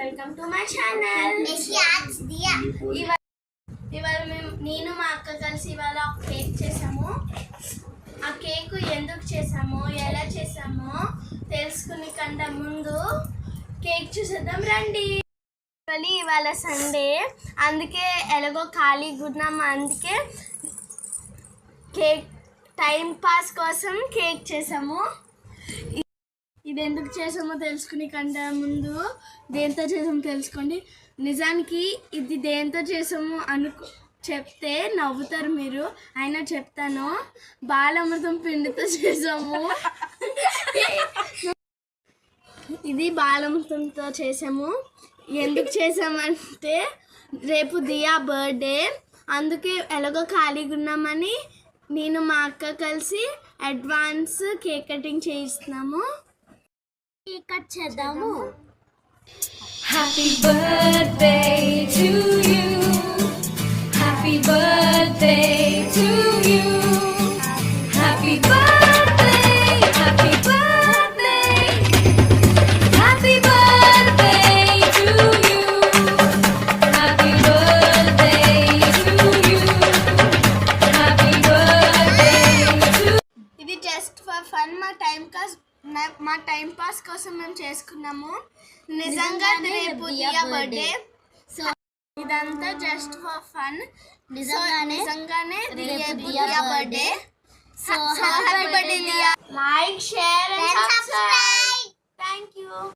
Welcome to my channel. ఇవాళ నేను మా అక్క కలిసి ఇవాళ ఒక కేక్ చేసాము. ఆ కేక్ ఎందుకు చేసామో ఎలా చేసామో తెలుసుకునే కన్నా ముందు కేక్ చూసేద్దాం రండి. ఇవాళ సండే, అందుకే ఎలాగో ఖాళీగా ఉన్నాము. అందుకే కేక్ టైం పాస్ కోసం కేక్ చేసాము. ఇది ఎందుకు చేసామో తెలుసుకునే కంటే ముందు దేంతో చేసామో తెలుసుకోండి. నిజానికి ఇది దేంతో చేసామో చెప్తే నవ్వుతారు మీరు, అయినా చెప్తాను. బాలామృతం పిండితో చేసాము. ఇది బాలామృతంతో చేసాము. ఎందుకు చేసామంటే రేపు దియా బర్త్డే, అందుకే ఎలాగో ఖాళీగా ఉన్నామని నేను మా అక్క కలిసి advance cake cutting చేయిస్తున్నాము. Cake cut చేద్దాము. Happy birthday to you, happy birthday to you, happy birthday, happy birthday, happy birthday to you, happy birthday to you, happy birthday to. ఇది జస్ట్ ఫర్ ఫన్, మా time pass కోసం మేము చేసుకున్నాము. నిజంగా రేపు దియా birthday, so ఇదంతా just for fun. నిజంగానే దియా birthday. So happy birthday Diya. Like, share and subscribe. Thank you.